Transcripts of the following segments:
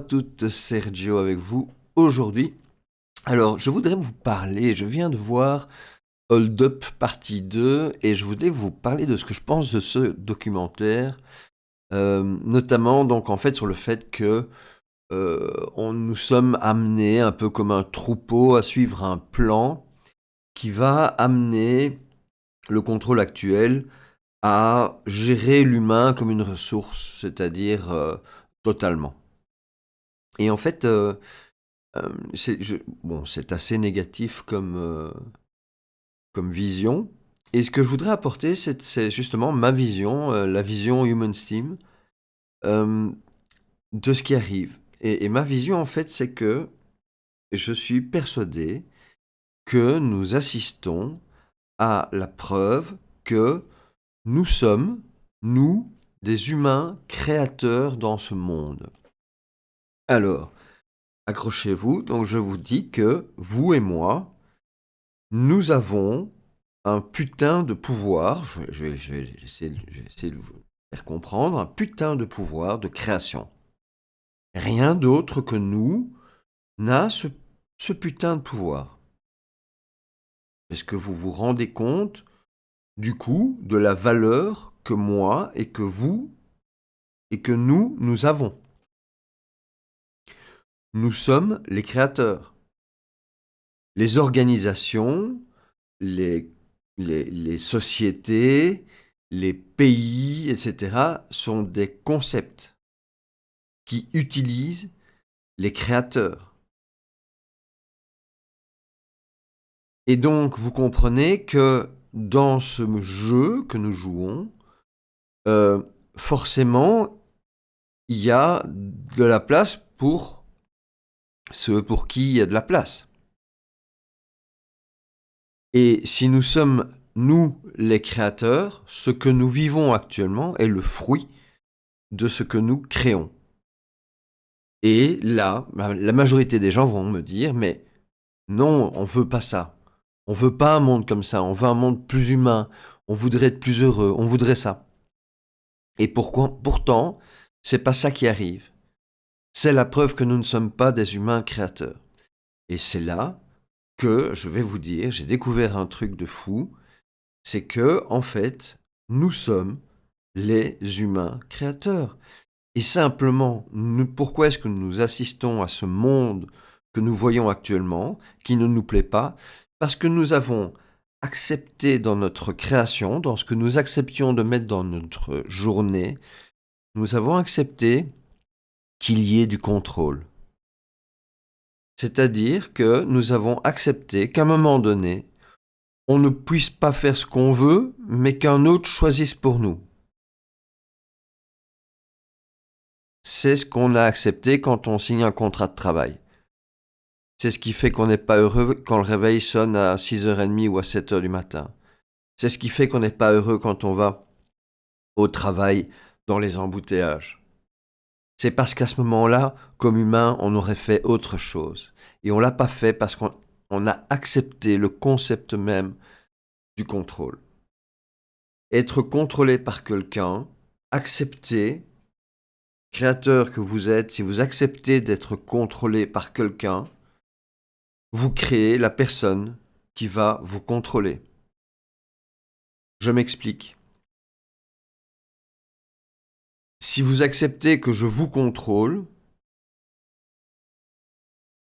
toutes, Sergio avec vous aujourd'hui. Alors, je voudrais vous parler, je viens de voir Hold Up partie 2 et je voudrais vous parler de ce que je pense de ce documentaire, notamment donc en fait sur le fait que nous sommes amenés un peu comme un troupeau à suivre un plan qui va amener le contrôle actuel à gérer l'humain comme une ressource, c'est-à-dire totalement. Et en fait, c'est assez négatif comme vision. Et ce que je voudrais apporter, c'est justement ma vision, la vision Human Steam, euh, de ce qui arrive. Et ma vision, en fait, c'est que je suis persuadé que nous assistons à la preuve que nous sommes, nous, des humains créateurs dans ce monde. Alors, accrochez-vous, donc je vous dis que vous et moi, nous avons un putain de pouvoir, je vais essayer de vous faire comprendre, un putain de pouvoir de création. Rien d'autre que nous n'a ce putain de pouvoir. Est-ce que vous vous rendez compte, du coup, de la valeur que moi et que vous et que nous avons? Nous sommes les créateurs. Les organisations, les, les sociétés, les pays, etc., sont des concepts qui utilisent les créateurs. Et donc, vous comprenez que dans ce jeu que nous jouons, forcément, il y a de la place pour ceux pour qui il y a de la place. Et si nous sommes, nous, les créateurs, ce que nous vivons actuellement est le fruit de ce que nous créons. Et là, la majorité des gens vont me dire, mais non, on veut pas ça. On veut pas un monde comme ça. On veut un monde plus humain. On voudrait être plus heureux. On voudrait ça. Et pourtant, c'est pas ça qui arrive. C'est la preuve que nous ne sommes pas des humains créateurs. Et c'est là que je vais vous dire, j'ai découvert un truc de fou, c'est que en fait, nous sommes les humains créateurs. Et simplement, pourquoi est-ce que nous assistons à ce monde que nous voyons actuellement, qui ne nous plaît pas? Parce que nous avons accepté dans notre création, dans ce que nous acceptions de mettre dans notre journée, nous avons accepté qu'il y ait du contrôle. C'est-à-dire que nous avons accepté qu'à un moment donné, on ne puisse pas faire ce qu'on veut, mais qu'un autre choisisse pour nous. C'est ce qu'on a accepté quand on signe un contrat de travail. C'est ce qui fait qu'on n'est pas heureux quand le réveil sonne à 6h30 ou à 7h du matin. C'est ce qui fait qu'on n'est pas heureux quand on va au travail dans les embouteillages. C'est parce qu'à ce moment-là, comme humain, on aurait fait autre chose. Et on ne l'a pas fait parce qu'on a accepté le concept même du contrôle. Être contrôlé par quelqu'un, accepter, créateur que vous êtes, si vous acceptez d'être contrôlé par quelqu'un, vous créez la personne qui va vous contrôler. Je m'explique. Si vous acceptez que je vous contrôle,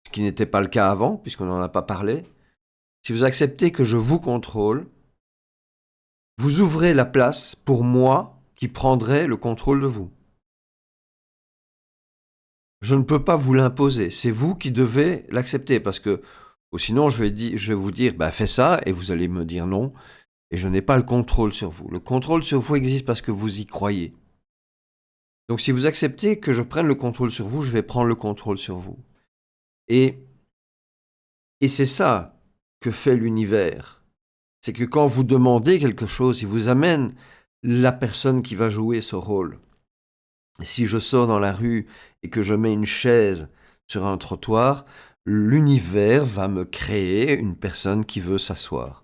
ce qui n'était pas le cas avant, puisqu'on n'en a pas parlé, si vous acceptez que je vous contrôle, vous ouvrez la place pour moi qui prendrai le contrôle de vous. Je ne peux pas vous l'imposer, c'est vous qui devez l'accepter, parce que sinon je vais vous dire, fais ça, et vous allez me dire non, et je n'ai pas le contrôle sur vous. Le contrôle sur vous existe parce que vous y croyez. Donc si vous acceptez que je prenne le contrôle sur vous, je vais prendre le contrôle sur vous. Et c'est ça que fait l'univers. C'est que quand vous demandez quelque chose, il vous amène la personne qui va jouer ce rôle. Et si je sors dans la rue et que je mets une chaise sur un trottoir, l'univers va me créer une personne qui veut s'asseoir.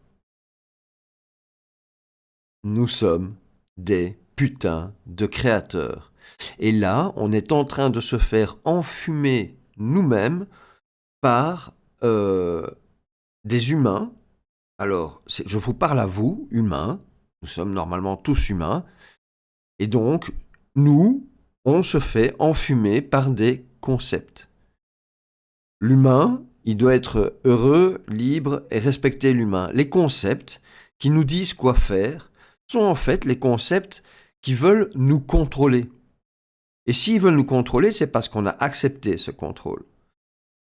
Nous sommes des putains de créateurs. Et là, on est en train de se faire enfumer nous-mêmes par des humains. Alors, je vous parle à vous, humains. Nous sommes normalement tous humains. Et donc, nous, on se fait enfumer par des concepts. L'humain, il doit être heureux, libre et respecter l'humain. Les concepts qui nous disent quoi faire sont en fait les concepts qui veulent nous contrôler. Et s'ils veulent nous contrôler, c'est parce qu'on a accepté ce contrôle.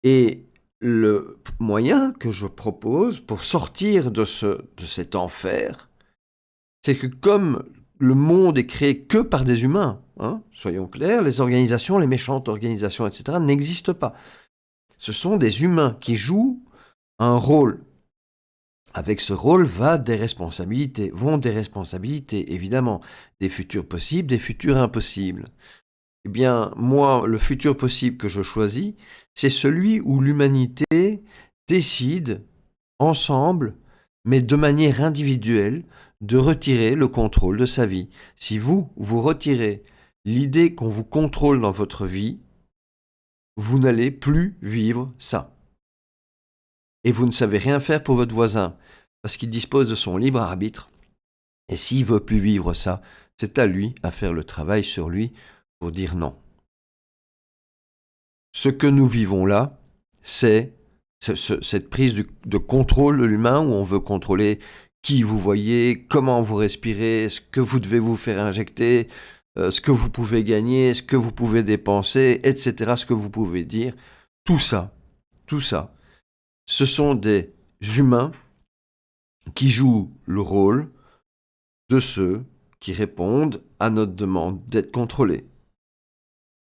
Et le moyen que je propose pour sortir de cet enfer, c'est que comme le monde est créé que par des humains, soyons clairs, les organisations, les méchantes organisations, etc., n'existent pas. Ce sont des humains qui jouent un rôle. Avec ce rôle vont des responsabilités, évidemment, des futurs possibles, des futurs impossibles. Eh bien, moi, le futur possible que je choisis, c'est celui où l'humanité décide, ensemble, mais de manière individuelle, de retirer le contrôle de sa vie. Si vous retirez l'idée qu'on vous contrôle dans votre vie, vous n'allez plus vivre ça. Et vous ne savez rien faire pour votre voisin, parce qu'il dispose de son libre arbitre. Et s'il veut plus vivre ça, c'est à lui à faire le travail sur lui pour dire non. Ce que nous vivons là, c'est cette prise de contrôle de l'humain où on veut contrôler qui vous voyez, comment vous respirez, ce que vous devez vous faire injecter, ce que vous pouvez gagner, ce que vous pouvez dépenser, etc., ce que vous pouvez dire. Tout ça, ce sont des humains qui jouent le rôle de ceux qui répondent à notre demande d'être contrôlés.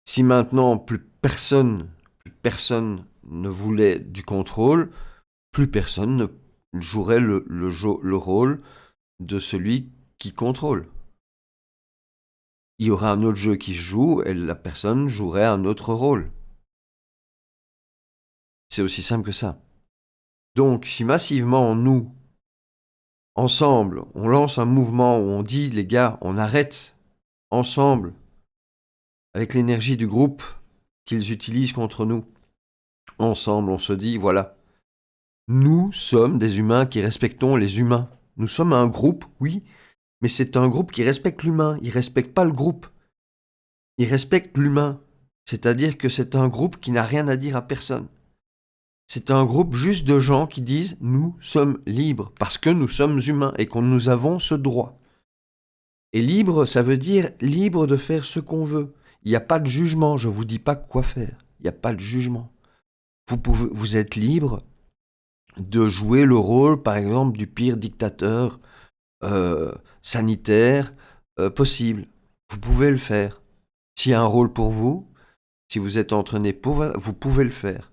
Si maintenant plus personne ne voulait du contrôle, plus personne ne jouerait le rôle de celui qui contrôle. Il y aura un autre jeu qui se joue et la personne jouerait un autre rôle. C'est aussi simple que ça. Donc, si massivement, nous, ensemble, on lance un mouvement où on dit, les gars, on arrête, ensemble, avec l'énergie du groupe qu'ils utilisent contre nous, ensemble, on se dit, voilà, nous sommes des humains qui respectons les humains. Nous sommes un groupe, oui, mais c'est un groupe qui respecte l'humain. Il ne respecte pas le groupe. Il respecte l'humain. C'est-à-dire que c'est un groupe qui n'a rien à dire à personne. C'est un groupe juste de gens qui disent « nous sommes libres » parce que nous sommes humains et que nous avons ce droit. Et libre, ça veut dire libre de faire ce qu'on veut. Il n'y a pas de jugement, je ne vous dis pas quoi faire. Il n'y a pas de jugement. Vous êtes libre de jouer le rôle, par exemple, du pire dictateur sanitaire possible. Vous pouvez le faire. S'il y a un rôle pour vous, si vous êtes entraîné pour, vous pouvez le faire.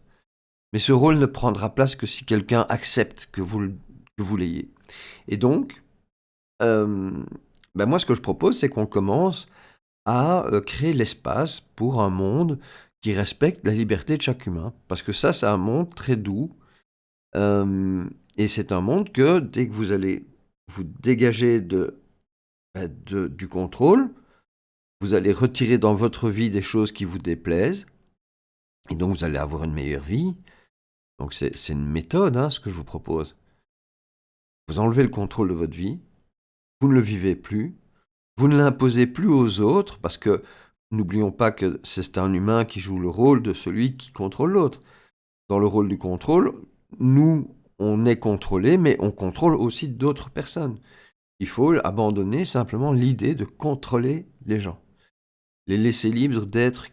Mais ce rôle ne prendra place que si quelqu'un accepte que vous l'ayez. Et donc, moi, ce que je propose, c'est qu'on commence à créer l'espace pour un monde qui respecte la liberté de chaque humain. Parce que ça, c'est un monde très doux. Et c'est un monde que, dès que vous allez vous dégager du contrôle, vous allez retirer dans votre vie des choses qui vous déplaisent. Et donc, vous allez avoir une meilleure vie. Donc, c'est une méthode, ce que je vous propose. Vous enlevez le contrôle de votre vie. Vous ne le vivez plus. Vous ne l'imposez plus aux autres, parce que n'oublions pas que c'est un humain qui joue le rôle de celui qui contrôle l'autre. Dans le rôle du contrôle, nous, on est contrôlé, mais on contrôle aussi d'autres personnes. Il faut abandonner simplement l'idée de contrôler les gens. Les laisser libres d'être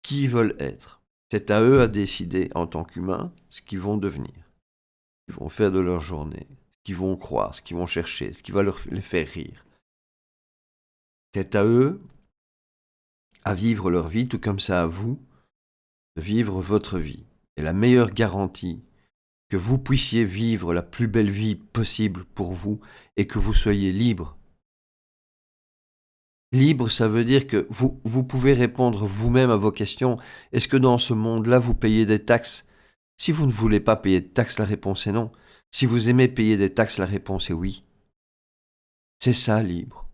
qui ils veulent être. C'est à eux à décider en tant qu'humains ce qu'ils vont devenir, ce qu'ils vont faire de leur journée, ce qu'ils vont croire, ce qu'ils vont chercher, ce qui va les faire rire. C'est à eux à vivre leur vie, tout comme ça à vous de vivre votre vie. Et la meilleure garantie que vous puissiez vivre la plus belle vie possible pour vous et que vous soyez libre. Libre, ça veut dire que vous pouvez répondre vous-même à vos questions. Est-ce que dans ce monde-là, vous payez des taxes ? Si vous ne voulez pas payer de taxes, la réponse est non. Si vous aimez payer des taxes, la réponse est oui. C'est ça, libre.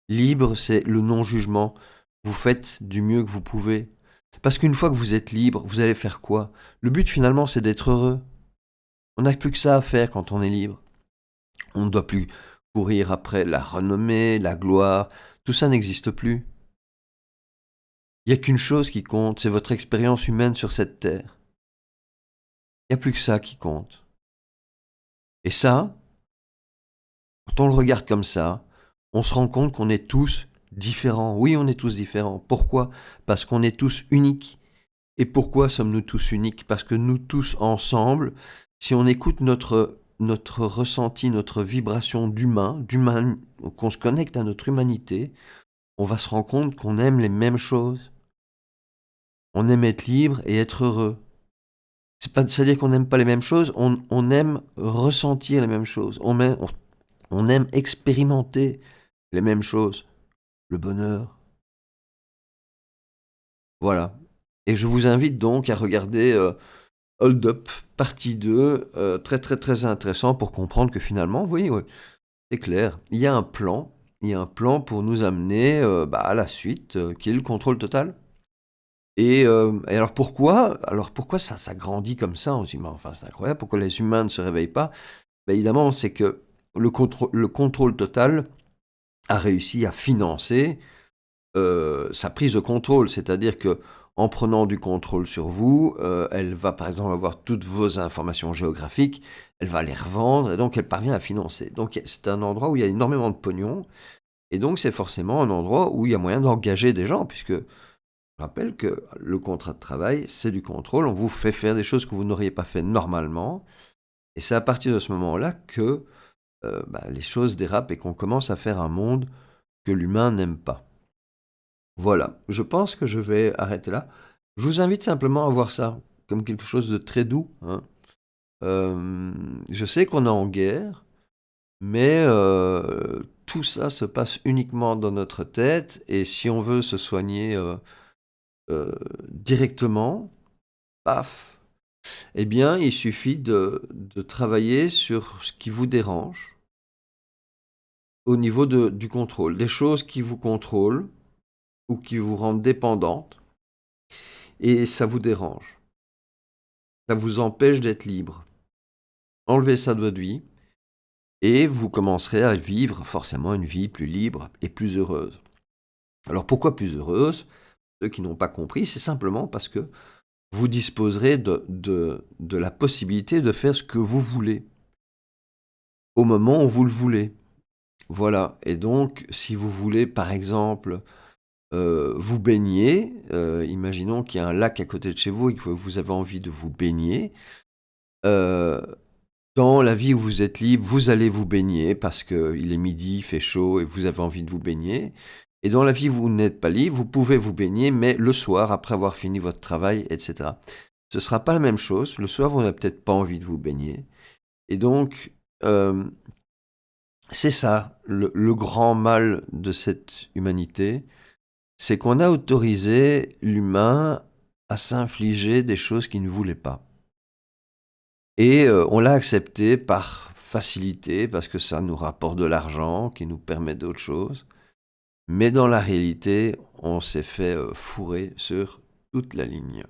Libre, c'est le non-jugement. vous faites du mieux que vous pouvez. Parce qu'une fois que vous êtes libre, vous allez faire quoi? Le but finalement, c'est d'être heureux. On n'a plus que ça à faire quand on est libre. On ne doit plus courir après la renommée, la gloire, tout ça n'existe plus. Il n'y a qu'une chose qui compte, c'est votre expérience humaine sur cette terre. Il n'y a plus que ça qui compte. Et ça, quand on le regarde comme ça, on se rend compte qu'on est tous différents. Oui, on est tous différents. Pourquoi? Parce qu'on est tous uniques. Et pourquoi sommes-nous tous uniques? Parce que nous tous ensemble, si on écoute notre ressenti, notre vibration d'humain, qu'on se connecte à notre humanité, on va se rendre compte qu'on aime les mêmes choses. On aime être libre et être heureux. C'est-à-dire qu'on n'aime pas les mêmes choses, on aime ressentir les mêmes choses. On aime expérimenter les mêmes choses. Le bonheur. Voilà. Et je vous invite donc à regarder Hold Up, partie 2, très très très intéressant pour comprendre que finalement, vous voyez, ouais, c'est clair, il y a un plan pour nous amener à la suite, qui est le contrôle total. Et alors pourquoi? Alors pourquoi ça grandit comme ça? On se dit, mais enfin c'est incroyable, pourquoi les humains ne se réveillent pas? Ben évidemment, c'est que le contrôle total a réussi à financer sa prise de contrôle, c'est-à-dire que en prenant du contrôle sur vous, elle va par exemple avoir toutes vos informations géographiques, elle va les revendre et donc elle parvient à financer. Donc c'est un endroit où il y a énormément de pognon et donc c'est forcément un endroit où il y a moyen d'engager des gens puisque je rappelle que le contrat de travail, c'est du contrôle, on vous fait faire des choses que vous n'auriez pas fait normalement et c'est à partir de ce moment-là que les choses dérapent et qu'on commence à faire un monde que l'humain n'aime pas. Voilà, je pense que je vais arrêter là. Je vous invite simplement à voir ça comme quelque chose de très doux, hein. Je sais qu'on est en guerre, mais tout ça se passe uniquement dans notre tête et si on veut se soigner, directement, paf, eh bien, il suffit de travailler sur ce qui vous dérange au niveau du contrôle. Des choses qui vous contrôlent ou qui vous rendent dépendante et ça vous dérange. Ça vous empêche d'être libre. Enlevez ça de votre vie et vous commencerez à vivre forcément une vie plus libre et plus heureuse. Alors pourquoi plus heureuse? Ceux qui n'ont pas compris, c'est simplement parce que vous disposerez de la possibilité de faire ce que vous voulez, au moment où vous le voulez. Voilà, et donc si vous voulez par exemple vous baigner, imaginons qu'il y a un lac à côté de chez vous et que vous avez envie de vous baigner, euh, dans la vie où vous êtes libre, vous allez vous baigner parce qu'il est midi, il fait chaud et vous avez envie de vous baigner. Et dans la vie où vous n'êtes pas libre, vous pouvez vous baigner, mais le soir, après avoir fini votre travail, etc. Ce ne sera pas la même chose. Le soir, vous n'avez peut-être pas envie de vous baigner. Et donc, c'est ça, le grand mal de cette humanité, c'est qu'on a autorisé l'humain à s'infliger des choses qu'il ne voulait pas. Et on l'a accepté par facilité, parce que ça nous rapporte de l'argent, qui nous permet d'autres choses. Mais dans la réalité, on s'est fait fourrer sur toute la ligne.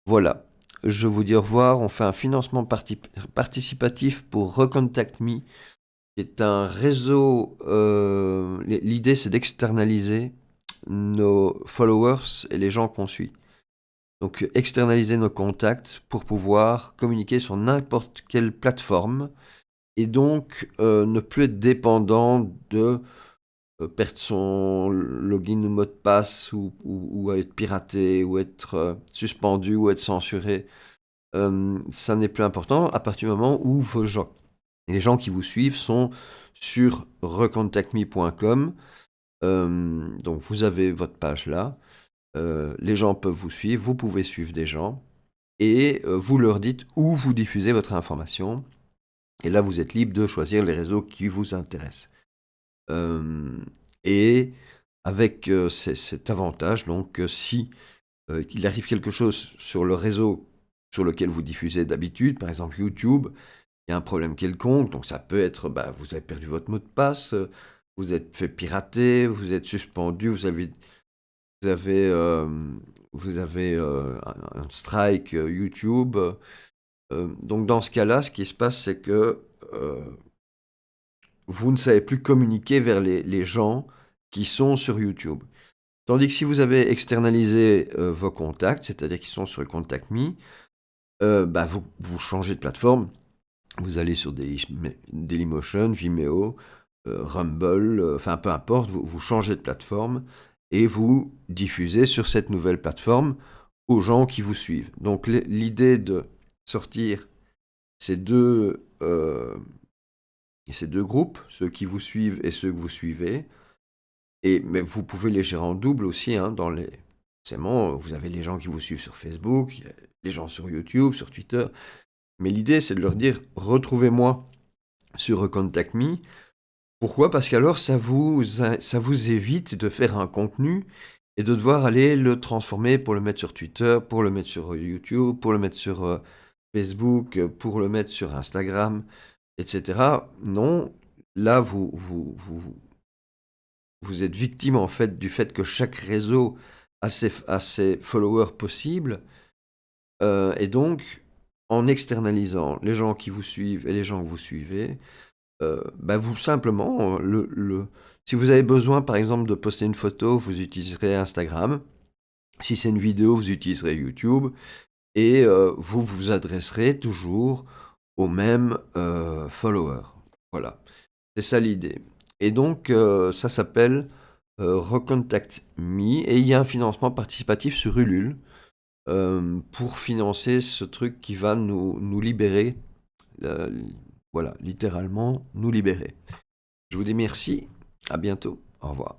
Voilà, je vous dis au revoir. On fait un financement participatif pour Recontact Me, qui est un réseau. L'idée, c'est d'externaliser nos followers et les gens qu'on suit. Donc externaliser nos contacts pour pouvoir communiquer sur n'importe quelle plateforme et donc ne plus être dépendant de perdre son login ou mot de passe ou être piraté ou être suspendu ou être censuré. Ça n'est plus important à partir du moment où les gens qui vous suivent sont sur recontactme.com. Donc vous avez votre page là. Les gens peuvent vous suivre, vous pouvez suivre des gens, et vous leur dites où vous diffusez votre information. Et là, vous êtes libre de choisir les réseaux qui vous intéressent. Et avec cet avantage, donc, si il arrive quelque chose sur le réseau sur lequel vous diffusez d'habitude, par exemple YouTube, il y a un problème quelconque, donc ça peut être, vous avez perdu votre mot de passe, vous êtes fait pirater, vous êtes suspendu, vous avez vous avez, un strike YouTube. Donc dans ce cas-là, ce qui se passe, c'est que vous ne savez plus communiquer vers les gens qui sont sur YouTube. Tandis que si vous avez externalisé vos contacts, c'est-à-dire qu'ils sont sur ContactMe, bah vous changez de plateforme. Vous allez sur Dailymotion, Vimeo, Rumble, enfin peu importe, vous changez de plateforme et vous diffusez sur cette nouvelle plateforme aux gens qui vous suivent. Donc l'idée de sortir ces deux groupes, ceux qui vous suivent et ceux que vous suivez, mais vous pouvez les gérer en double aussi, hein, forcément, vous avez les gens qui vous suivent sur Facebook, les gens sur YouTube, sur Twitter. Mais l'idée, c'est de leur dire, retrouvez-moi sur ContactMe. Pourquoi? Parce qu'alors, ça vous évite de faire un contenu et de devoir aller le transformer pour le mettre sur Twitter, pour le mettre sur YouTube, pour le mettre sur Facebook, pour le mettre sur Instagram, etc. Non, là, vous êtes victime en fait du fait que chaque réseau a ses followers possibles. Et donc, en externalisant les gens qui vous suivent et les gens que vous suivez, bah vous simplement, si vous avez besoin par exemple de poster une photo, vous utiliserez Instagram. Si c'est une vidéo, vous utiliserez YouTube. Et vous vous adresserez toujours aux mêmes followers. Voilà, c'est ça l'idée. Et donc, ça s'appelle Recontact Me. Et il y a un financement participatif sur Ulule pour financer ce truc qui va nous libérer. Voilà, littéralement nous libérer. Je vous dis merci, à bientôt, au revoir.